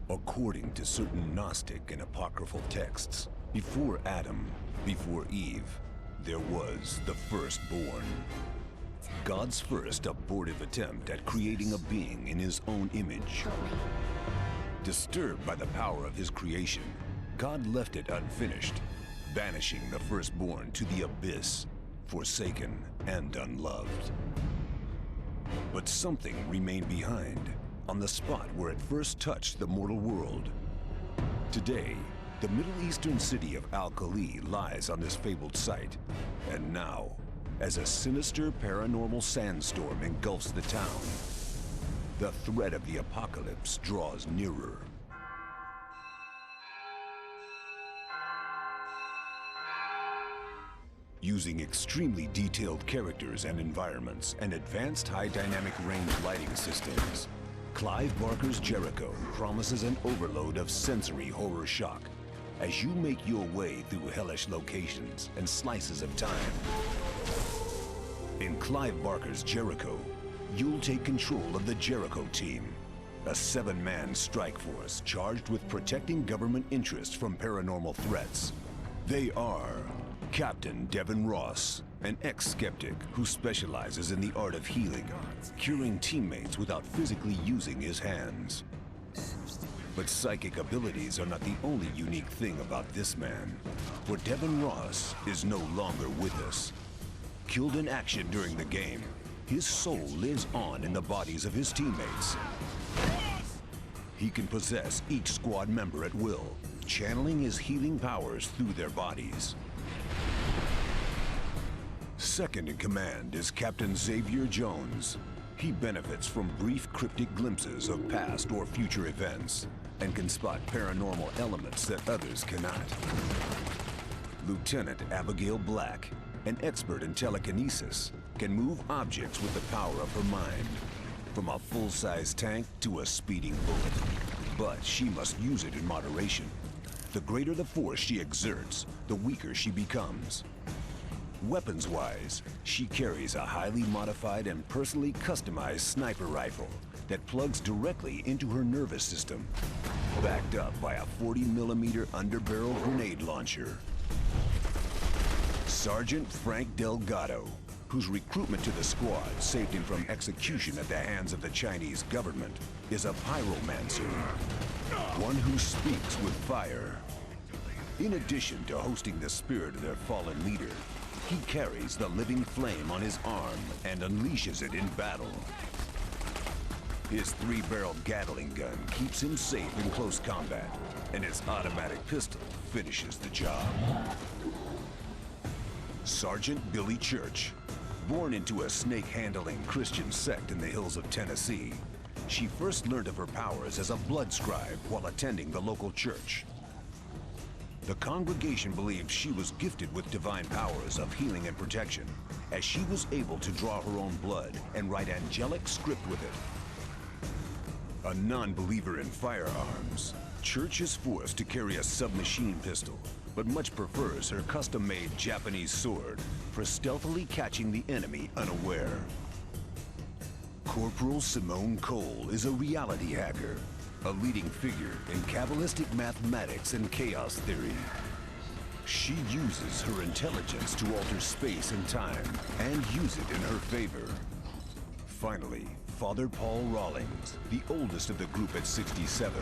According to certain Gnostic and apocryphal texts, before Adam, before Eve, there was the Firstborn. God's first abortive attempt at creating a being in his own image. Disturbed by the power of his creation, God left it unfinished, banishing the Firstborn to the abyss, forsaken and unloved. But something remained behind, on the spot where it first touched the mortal world. Today, the Middle Eastern city of Khali lies on this fabled site, and now, as a sinister paranormal sandstorm engulfs the town, the threat of the apocalypse draws nearer. Using extremely detailed characters and environments and advanced high dynamic range lighting systems, Clive Barker's Jericho promises an overload of sensory horror shock as you make your way through hellish locations and slices of time. In Clive Barker's Jericho, you'll take control of the Jericho team, a 7-man strike force charged with protecting government interests from paranormal threats. They are Captain Devin Ross, an ex-skeptic who specializes in the art of healing, curing teammates without physically using his hands. But psychic abilities are not the only unique thing about this man, for Devin Ross is no longer with us. Killed in action during the game, his soul lives on in the bodies of his teammates. He can possess each squad member at will, channeling his healing powers through their bodies. Second in command is Captain Xavier Jones. He benefits from brief cryptic glimpses of past or future events and can spot paranormal elements that others cannot. Lieutenant Abigail Black, an expert in telekinesis, can move objects with the power of her mind, from a full-size tank to a speeding bullet. But she must use it in moderation. The greater the force she exerts, the weaker she becomes. Weapons-wise, she carries a highly modified and personally customized sniper rifle that plugs directly into her nervous system, backed up by a 40mm underbarrel grenade launcher. Sergeant Frank Delgado, whose recruitment to the squad saved him from execution at the hands of the Chinese government, is a pyromancer, one who speaks with fire. In addition to hosting the spirit of their fallen leader, he carries the living flame on his arm and unleashes it in battle. His 3-barrel Gatling gun keeps him safe in close combat, and his automatic pistol finishes the job. Sergeant Billy Church, born into a snake-handling Christian sect in the hills of Tennessee, she first learned of her powers as a blood scribe while attending the local church. The congregation believed she was gifted with divine powers of healing and protection, as she was able to draw her own blood and write angelic script with it. A non-believer in firearms, Church is forced to carry a submachine pistol, but much prefers her custom-made Japanese sword for stealthily catching the enemy unaware. Corporal Simone Cole is a reality hacker, a leading figure in Kabbalistic mathematics and chaos theory. She uses her intelligence to alter space and time and use it in her favor. Finally, Father Paul Rawlings, the oldest of the group at 67,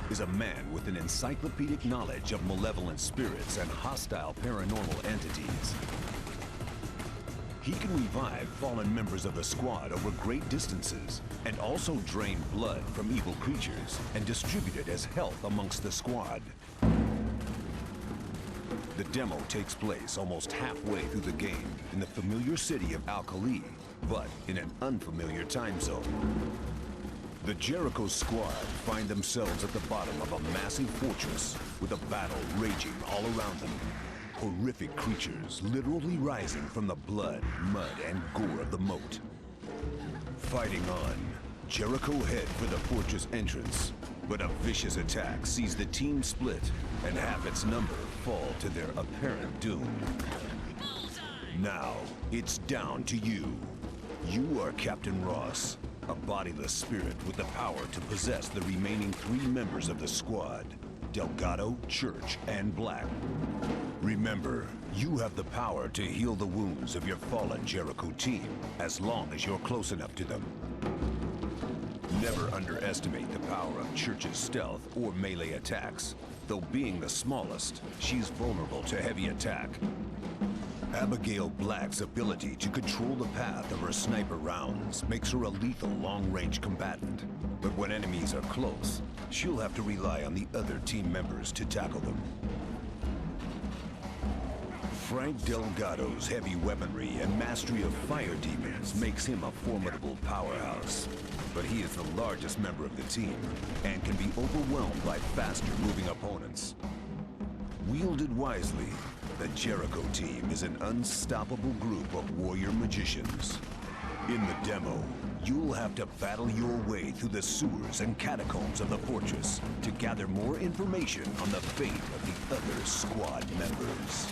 is a man with an encyclopedic knowledge of malevolent spirits and hostile paranormal entities. He can revive fallen members of the squad over great distances and also drain blood from evil creatures and distribute it as health amongst the squad. The demo takes place almost halfway through the game in the familiar city of Khali, but in an unfamiliar time zone. The Jericho squad find themselves at the bottom of a massive fortress with a battle raging all around them. Horrific creatures literally rising from the blood, mud, and gore of the moat. Fighting on, Jericho head for the fortress entrance, but a vicious attack sees the team split and half its number fall to their apparent doom. Now, it's down to you. You are Captain Ross, a bodiless spirit with the power to possess the remaining 3 members of the squad, Delgado, Church, and Black. Remember, you have the power to heal the wounds of your fallen Jericho team, as long as you're close enough to them. Never underestimate the power of Church's stealth or melee attacks. Though being the smallest, she's vulnerable to heavy attack. Abigail Black's ability to control the path of her sniper rounds makes her a lethal long-range combatant. But when enemies are close, she'll have to rely on the other team members to tackle them. Frank Delgado's heavy weaponry and mastery of fire demons makes him a formidable powerhouse. But he is the largest member of the team and can be overwhelmed by faster-moving opponents. Wielded wisely, the Jericho team is an unstoppable group of warrior magicians. In the demo, you'll have to battle your way through the sewers and catacombs of the fortress to gather more information on the fate of the other squad members.